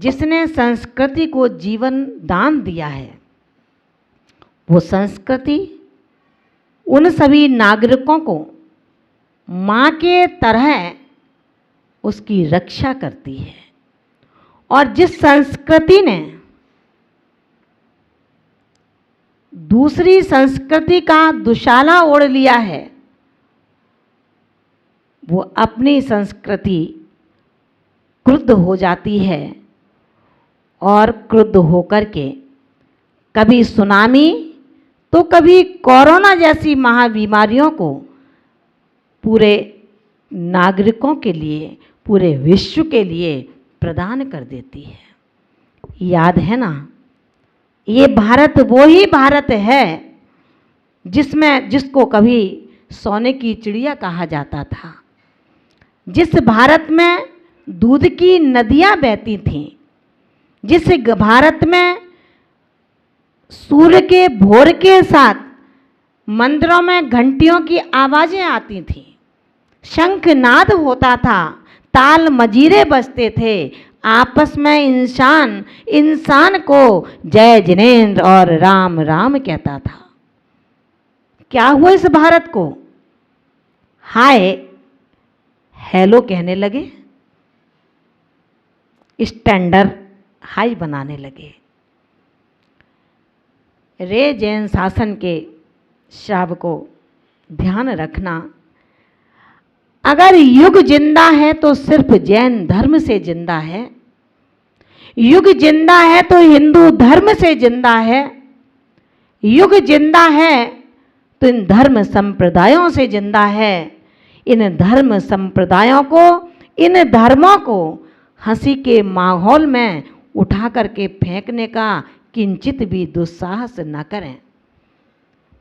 जिसने संस्कृति को जीवन दान दिया है, वो संस्कृति उन सभी नागरिकों को माँ के तरह उसकी रक्षा करती है। और जिस संस्कृति ने दूसरी संस्कृति का दुशाला ओढ़ लिया है, वो अपनी संस्कृति क्रुद्ध हो जाती है और क्रुद्ध होकर के कभी सुनामी तो कभी कोरोना जैसी महाबीमारियों को पूरे नागरिकों के लिए, पूरे विश्व के लिए प्रदान कर देती है। याद है ना, ये भारत वो ही भारत है जिसको कभी सोने की चिड़िया कहा जाता था, जिस भारत में दूध की नदियां बहती थीं, जिस भारत में सूर्य के भोर के साथ मंदिरों में घंटियों की आवाजें आती थीं, शंखनाद होता था, ताल मजीरे बजते थे, आपस में इंसान को जय जिनेंद्र और राम राम कहता था। क्या हुआ इस भारत को? हाय हेलो कहने लगे, स्टैंडर्ड हाई बनाने लगे। रे जैन शासन के श्राप को ध्यान रखना, अगर युग जिंदा है तो सिर्फ जैन धर्म से जिंदा है, युग जिंदा है तो हिंदू धर्म से जिंदा है, युग जिंदा है तो इन धर्म संप्रदायों से जिंदा है। इन धर्म संप्रदायों को, इन धर्मों को हंसी के माहौल में उठा करके फेंकने का किंचित भी दुस्साहस न करें।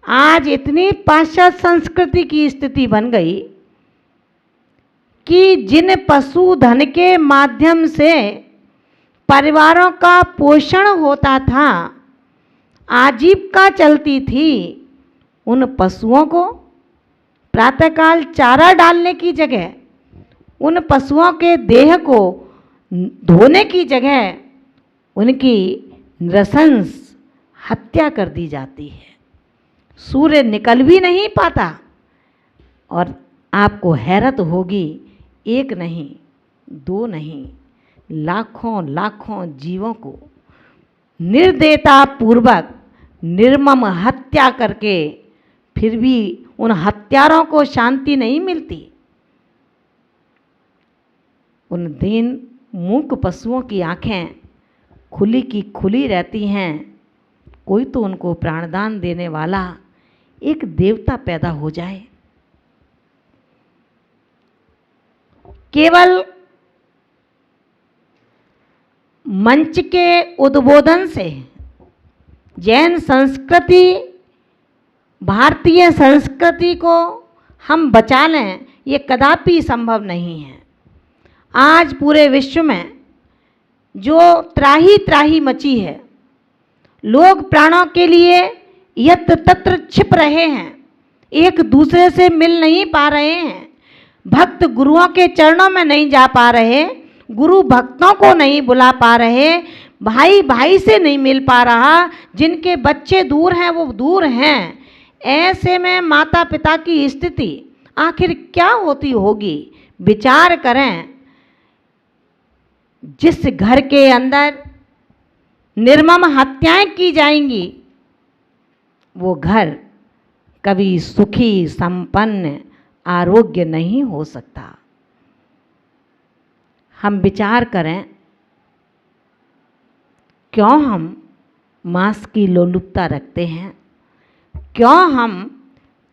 आज इतनी पाश्चात्य संस्कृति की स्थिति बन गई कि जिन पशुधन के माध्यम से परिवारों का पोषण होता था, आजीविका चलती थी, उन पशुओं को प्रातःकाल चारा डालने की जगह, उन पशुओं के देह को धोने की जगह उनकी नृशंस हत्या कर दी जाती है। सूर्य निकल भी नहीं पाता। और आपको हैरत होगी, एक नहीं, दो नहीं, लाखों लाखों जीवों को निर्दयता पूर्वक निर्मम हत्या करके फिर भी उन हत्यारों को शांति नहीं मिलती। उन दीन मूक पशुओं की आंखें खुली की खुली रहती हैं। कोई तो उनको प्राणदान देने वाला एक देवता पैदा हो जाए। केवल मंच के उद्बोधन से जैन संस्कृति, भारतीय संस्कृति को हम बचा लें, ये कदापि संभव नहीं है। आज पूरे विश्व में जो त्राही त्राही मची है, लोग प्राणों के लिए यत्र तत्र छिप रहे हैं, एक दूसरे से मिल नहीं पा रहे हैं, भक्त गुरुओं के चरणों में नहीं जा पा रहे, गुरु भक्तों को नहीं बुला पा रहे, भाई भाई से नहीं मिल पा रहा, जिनके बच्चे दूर हैं वो दूर हैं। ऐसे में माता पिता की स्थिति आखिर क्या होती होगी? विचार करें। जिस घर के अंदर निर्मम हत्याएं की जाएंगी, वो घर कभी सुखी, संपन्न, आरोग्य नहीं हो सकता। हम विचार करें, क्यों हम मांस की लोलुपता रखते हैं? क्यों हम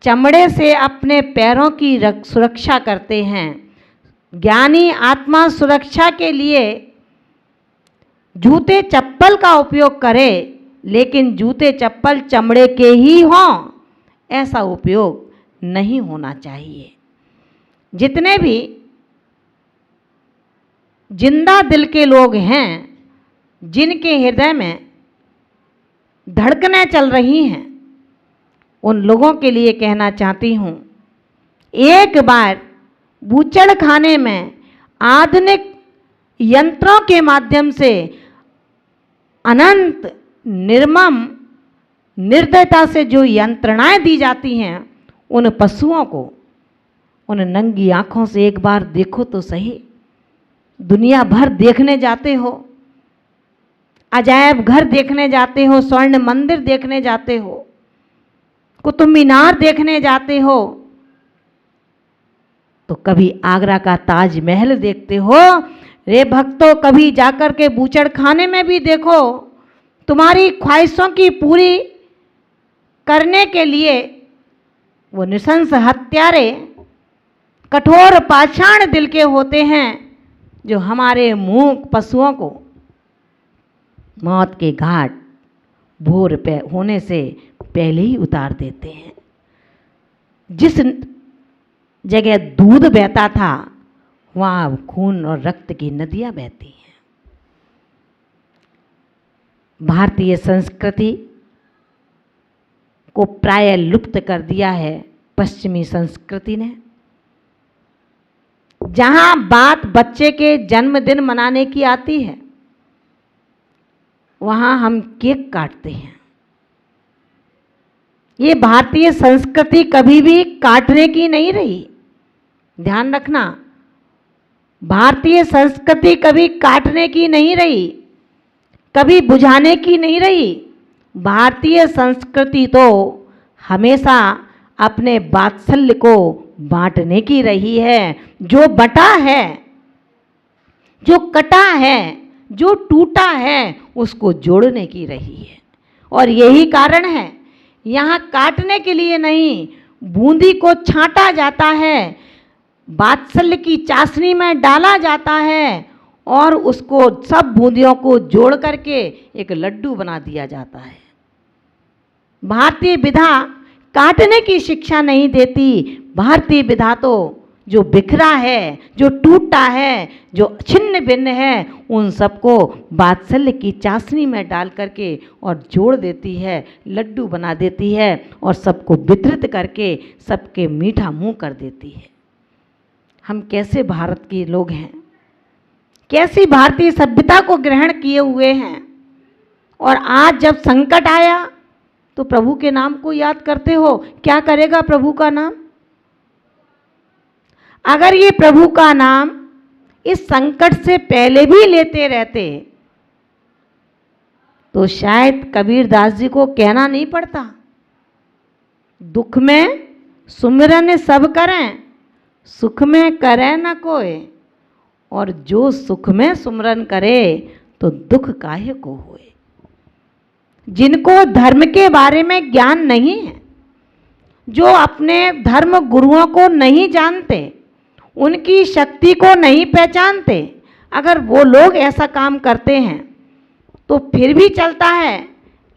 चमड़े से अपने पैरों की सुरक्षा करते हैं? ज्ञानी आत्मा सुरक्षा के लिए जूते चप्पल का उपयोग करे, लेकिन जूते चप्पल चमड़े के ही हों, ऐसा उपयोग नहीं होना चाहिए। जितने भी जिंदा दिल के लोग हैं, जिनके हृदय में धड़कनें चल रही हैं, उन लोगों के लिए कहना चाहती हूँ, एक बार बूचड़खाने में आधुनिक यंत्रों के माध्यम से अनंत निर्मम निर्दयता से जो यंत्रणाएं दी जाती हैं उन पशुओं को, उन नंगी आंखों से एक बार देखो तो सही। दुनिया भर देखने जाते हो, अजायब घर देखने जाते हो, स्वर्ण मंदिर देखने जाते हो, कुतुब मीनार देखने जाते हो, तो कभी आगरा का ताजमहल देखते हो? रे भक्तों, कभी जाकर के बूचड़ खाने में भी देखो। तुम्हारी ख्वाहिशों की पूरी करने के लिए वो नृशंस हत्यारे कठोर पाषाण दिल के होते हैं, जो हमारे मूक पशुओं को मौत के घाट भोर पे होने से पहले ही उतार देते हैं। जिस जगह दूध बहता था वहाँ खून और रक्त की नदियाँ बहती हैं। भारतीय संस्कृति को प्राय लुप्त कर दिया है पश्चिमी संस्कृति ने। जहाँ बात बच्चे के जन्मदिन मनाने की आती है, वहाँ हम केक काटते हैं। ये भारतीय संस्कृति कभी भी काटने की नहीं रही, ध्यान रखना। भारतीय संस्कृति कभी काटने की नहीं रही, कभी बुझाने की नहीं रही। भारतीय संस्कृति तो हमेशा अपने वात्सल्य को बांटने की रही है। जो बटा है, जो कटा है, जो टूटा है, उसको जोड़ने की रही है। और यही कारण है, यहाँ काटने के लिए नहीं, बूंदी को छांटा जाता है, वात्सल्य की चाशनी में डाला जाता है और उसको सब बूंदियों को जोड़ करके एक लड्डू बना दिया जाता है। भारतीय विधा काटने की शिक्षा नहीं देती। भारतीय विधा तो जो बिखरा है, जो टूटा है, जो छिन्न भिन्न है, उन सबको वात्सल्य की चाशनी में डाल करके और जोड़ देती है, लड्डू बना देती है और सबको वितरित करके सबके मीठा मुंह कर देती है। हम कैसे भारत के लोग हैं, कैसी भारतीय सभ्यता को ग्रहण किए हुए हैं। और आज जब संकट आया तो प्रभु के नाम को याद करते हो। क्या करेगा प्रभु का नाम? अगर ये प्रभु का नाम इस संकट से पहले भी लेते रहते तो शायद कबीरदास जी को कहना नहीं पड़ता, दुख में सुमिरन सब करें, सुख में करे न कोई। और जो सुख में सुमिरन करे तो दुख काहे को होए। जिनको धर्म के बारे में ज्ञान नहीं है, जो अपने धर्म गुरुओं को नहीं जानते, उनकी शक्ति को नहीं पहचानते, अगर वो लोग ऐसा काम करते हैं तो फिर भी चलता है।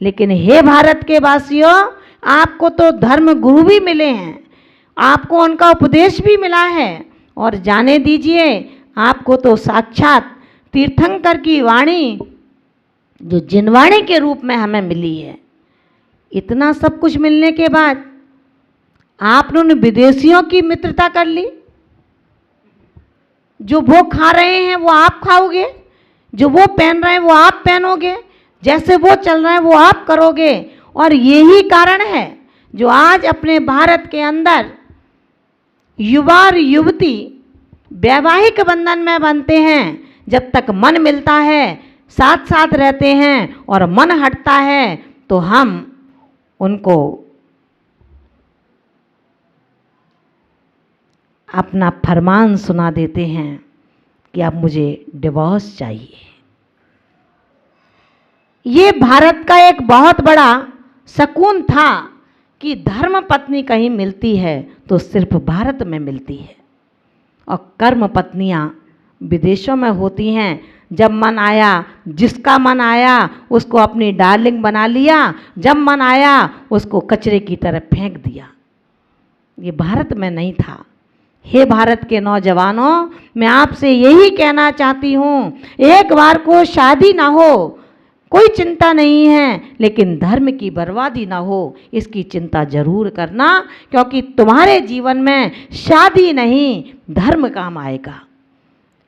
लेकिन हे भारत के वासियों, आपको तो धर्म गुरु भी मिले हैं, आपको उनका उपदेश भी मिला है। और जाने दीजिए, आपको तो साक्षात तीर्थंकर की वाणी, जो जिनवाणी के रूप में हमें मिली है। इतना सब कुछ मिलने के बाद आपने उन विदेशियों की मित्रता कर ली। जो वो खा रहे हैं वो आप खाओगे, जो वो पहन रहे हैं वो आप पहनोगे, जैसे वो चल रहे हैं वो आप करोगे। और यही कारण है जो आज अपने भारत के अंदर युवा और युवती वैवाहिक बंधन में बनते हैं। जब तक मन मिलता है साथ साथ रहते हैं, और मन हटता है तो हम उनको अपना फरमान सुना देते हैं कि अब मुझे डिवोर्स चाहिए। ये भारत का एक बहुत बड़ा सकून था कि धर्म पत्नी कहीं मिलती है तो सिर्फ भारत में मिलती है, और कर्म पत्नियां विदेशों में होती हैं। जब मन आया, जिसका मन आया उसको अपनी डार्लिंग बना लिया, जब मन आया उसको कचरे की तरफ फेंक दिया। ये भारत में नहीं था। हे भारत के नौजवानों, मैं आपसे यही कहना चाहती हूँ, एक बार को शादी ना हो कोई चिंता नहीं है, लेकिन धर्म की बर्बादी ना हो इसकी चिंता जरूर करना, क्योंकि तुम्हारे जीवन में शादी नहीं धर्म काम आएगा।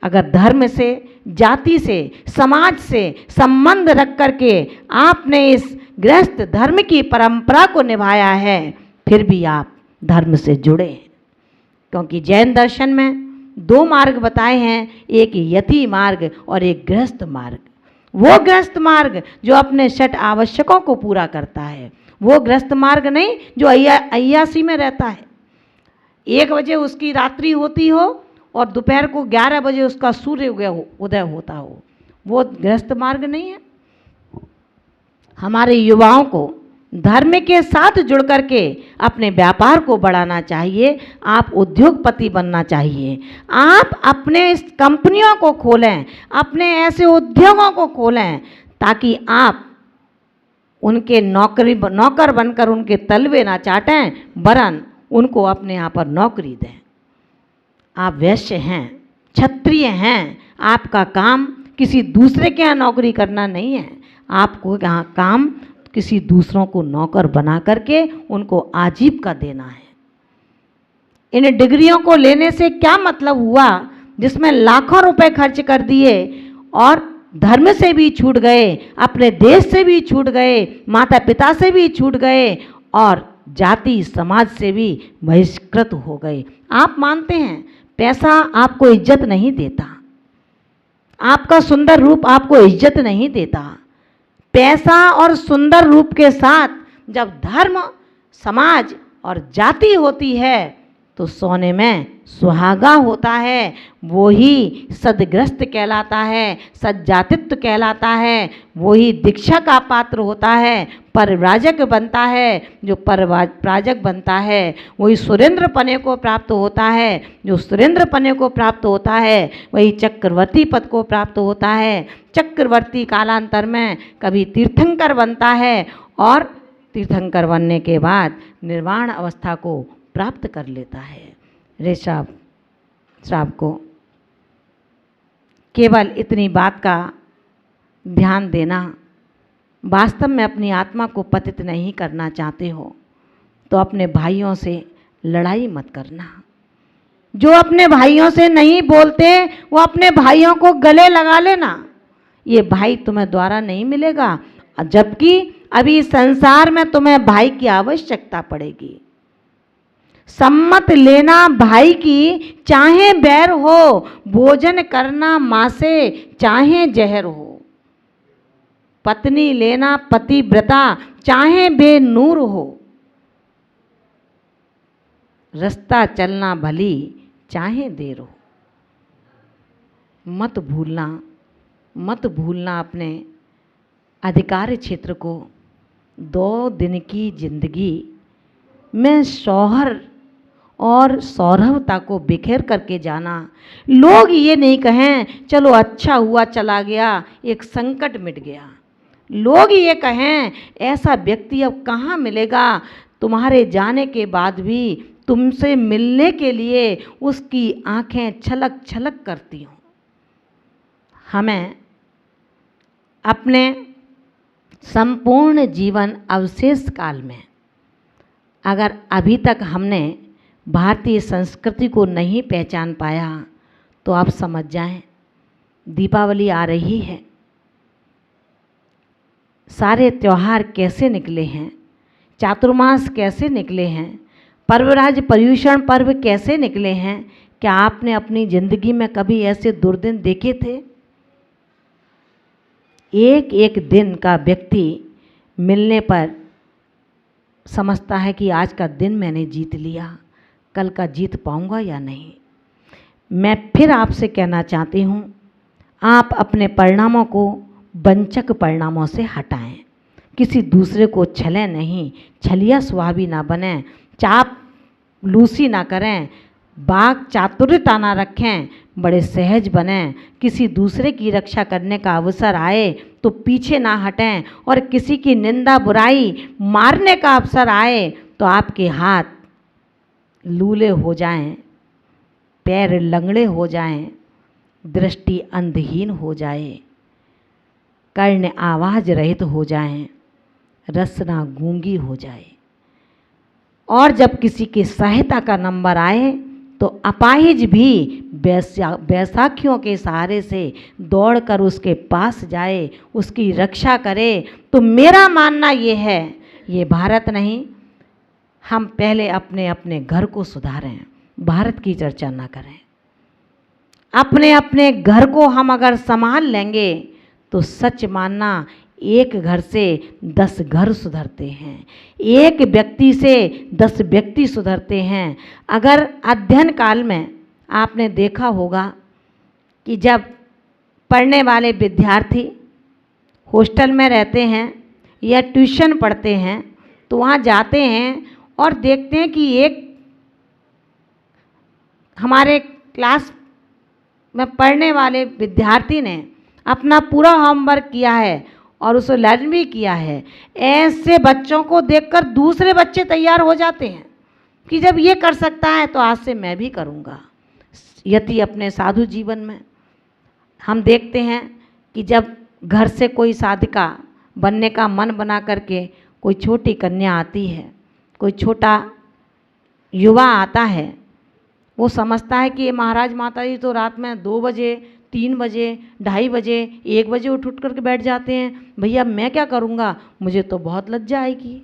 अगर धर्म से, जाति से, समाज से संबंध रख करके आपने इस गृहस्थ धर्म की परंपरा को निभाया है, फिर भी आप धर्म से जुड़े हैं। क्योंकि जैन दर्शन में 2 मार्ग बताए हैं, एक यति मार्ग और एक गृहस्थ मार्ग। वो गृहस्थ मार्ग जो अपने 6 आवश्यकों को पूरा करता है, वो गृहस्थ मार्ग नहीं जो अय्यासी में रहता है। 1 बजे उसकी रात्रि होती हो और दोपहर को 11 बजे उसका सूर्य उदय होता हो, वो गृहस्थ मार्ग नहीं है। हमारे युवाओं को धर्म के साथ जुड़ करके अपने व्यापार को बढ़ाना चाहिए। आप उद्योगपति बनना चाहिए। आप अपने इस कंपनियों को खोलें, अपने ऐसे उद्योगों को खोलें ताकि आप उनके नौकर बनकर उनके तलवे ना चाटें, वरन उनको अपने यहाँ पर नौकरी दें। आप वैश्य हैं, क्षत्रिय हैं, आपका काम किसी दूसरे के यहाँ नौकरी करना नहीं है। आपको यहाँ काम किसी दूसरों को नौकर बना करके उनको आजीविका देना है। इन डिग्रियों को लेने से क्या मतलब हुआ, जिसमें लाखों रुपए खर्च कर दिए और धर्म से भी छूट गए, अपने देश से भी छूट गए, माता पिता से भी छूट गए और जाति समाज से भी बहिष्कृत हो गए। आप मानते हैं पैसा आपको इज्जत नहीं देता, आपका सुंदर रूप आपको इज्जत नहीं देता। पैसा और सुंदर रूप के साथ जब धर्म, समाज और जाति होती है तो सोने में सुहागा होता है, वो ही सदग्रस्त कहलाता है, सज्जातित्व कहलाता है, वही दीक्षा का पात्र होता है, परिव्राजक बनता है। जो परिव्राजक बनता है वही सुरेंद्र पने को प्राप्त होता है, जो सुरेंद्र पने को प्राप्त होता है वही चक्रवर्ती पद को प्राप्त होता है। चक्रवर्ती कालांतर में कभी तीर्थंकर बनता है और तीर्थंकर बनने के बाद निर्वाण अवस्था को प्राप्त कर लेता है। रे श्राप को केवल इतनी बात का ध्यान देना, वास्तव में अपनी आत्मा को पतित नहीं करना चाहते हो तो अपने भाइयों से लड़ाई मत करना। जो अपने भाइयों से नहीं बोलते वो अपने भाइयों को गले लगा लेना। ये भाई तुम्हें द्वारा नहीं मिलेगा, जबकि अभी संसार में तुम्हें भाई की आवश्यकता पड़ेगी। सम्मत लेना भाई की, चाहे बैर हो, भोजन करना माँ से, चाहे जहर हो। पत्नी लेना पतिव्रता, चाहे बेनूर हो। रास्ता चलना भली, चाहे देर हो। मत भूलना अपने अधिकार क्षेत्र को। 2 दिन की जिंदगी में शौहर और सौरभता को बिखेर करके जाना। लोग ये नहीं कहें चलो अच्छा हुआ चला गया, एक संकट मिट गया। लोग ये कहें ऐसा व्यक्ति अब कहाँ मिलेगा, तुम्हारे जाने के बाद भी तुमसे मिलने के लिए उसकी आंखें छलक छलक करती हों। हमें अपने संपूर्ण जीवन अवशेष काल में अगर अभी तक हमने भारतीय संस्कृति को नहीं पहचान पाया तो आप समझ जाएं, दीपावली आ रही है। सारे त्यौहार कैसे निकले हैं, चातुर्मास कैसे निकले हैं, पर्वराज पर्यूषण पर्व कैसे निकले हैं। क्या आपने अपनी ज़िंदगी में कभी ऐसे दुर्दिन देखे थे? एक एक दिन का व्यक्ति मिलने पर समझता है कि आज का दिन मैंने जीत लिया, कल का जीत पाऊंगा या नहीं। मैं फिर आपसे कहना चाहती हूँ, आप अपने परिणामों को वंचक परिणामों से हटाएं। किसी दूसरे को छलें नहीं, छलिया स्वभावी ना बनें, चापलूसी ना करें, वाक चातुर्यता ना रखें, बड़े सहज बनें। किसी दूसरे की रक्षा करने का अवसर आए तो पीछे ना हटें, और किसी की निंदा बुराई मारने का अवसर आए तो आपके हाथ लूले हो जाएं, पैर लंगड़े हो जाएं, दृष्टि अंधहीन हो जाए, कर्ण आवाज रहित हो जाएं, रसना गूंगी हो जाए। और जब किसी की सहायता का नंबर आए तो अपाहिज भी बैसाखियों के सहारे से दौड़कर उसके पास जाए, उसकी रक्षा करे। तो मेरा मानना ये है, ये भारत नहीं, हम पहले अपने अपने घर को सुधारें, भारत की चर्चा ना करें। अपने अपने घर को हम अगर संभाल लेंगे तो सच मानना, एक घर से 10 घर सुधरते हैं, एक व्यक्ति से 10 व्यक्ति सुधरते हैं। अगर अध्ययन काल में आपने देखा होगा कि जब पढ़ने वाले विद्यार्थी हॉस्टल में रहते हैं या ट्यूशन पढ़ते हैं तो वहाँ जाते हैं और देखते हैं कि एक हमारे क्लास में पढ़ने वाले विद्यार्थी ने अपना पूरा होमवर्क किया है और उसे लर्न भी किया है। ऐसे बच्चों को देखकर दूसरे बच्चे तैयार हो जाते हैं कि जब ये कर सकता है तो आज से मैं भी करूँगा। यदि अपने साधु जीवन में हम देखते हैं कि जब घर से कोई साधिका बनने का मन बना करके कोई छोटी कन्या आती है, कोई छोटा युवा आता है, वो समझता है कि ये महाराज माता जी तो रात में 2 बजे 3 बजे 2:30 बजे 1 बजे उठ करके बैठ जाते हैं, भैया मैं क्या करूँगा, मुझे तो बहुत लज्जा आएगी।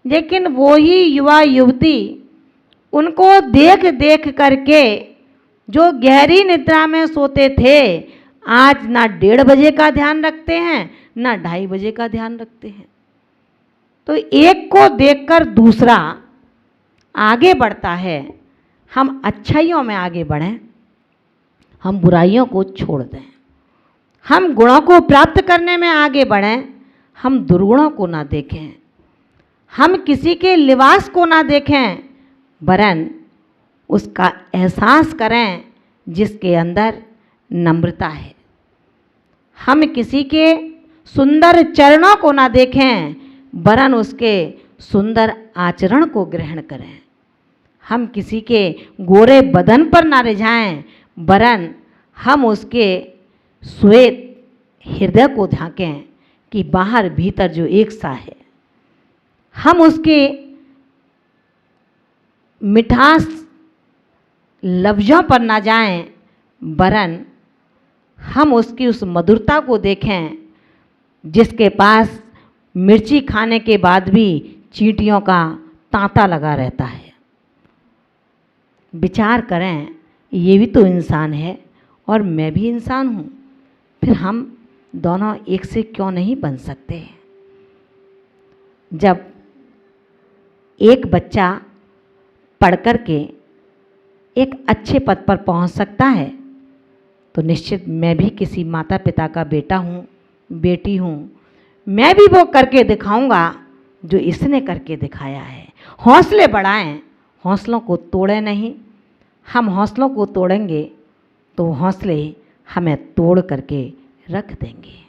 लेकिन वो ही युवा युवती उनको देख देख करके जो गहरी निद्रा में सोते थे, आज ना 1:30 बजे का ध्यान रखते हैं, ना 2:30 बजे का ध्यान रखते हैं। तो एक को देखकर दूसरा आगे बढ़ता है। हम अच्छाइयों में आगे बढ़ें, हम बुराइयों को छोड़ दें, हम गुणों को प्राप्त करने में आगे बढ़ें, हम दुर्गुणों को ना देखें, हम किसी के लिबास को ना देखें, वरन उसका एहसास करें जिसके अंदर नम्रता है। हम किसी के सुंदर चरणों को ना देखें, वरन उसके सुंदर आचरण को ग्रहण करें। हम किसी के गोरे बदन पर ना रिझाएं, वरन हम उसके श्वेत हृदय को झांकें कि बाहर भीतर जो एक सा है। हम उसके मिठास लफ्ज़ों पर ना जाएं, वरन हम उसकी उस मधुरता को देखें जिसके पास मिर्ची खाने के बाद भी चींटियों का तांता लगा रहता है। विचार करें, ये भी तो इंसान है और मैं भी इंसान हूँ, फिर हम दोनों एक से क्यों नहीं बन सकते। जब एक बच्चा पढ़ कर के एक अच्छे पद पर पहुँच सकता है तो निश्चित मैं भी किसी माता पिता का बेटा हूँ, बेटी हूँ, मैं भी वो करके दिखाऊंगा जो इसने करके दिखाया है। हौसले बढ़ाएं, हौसलों को तोड़ें नहीं। हम हौसलों को तोड़ेंगे तो हौसले हमें तोड़ करके रख देंगे।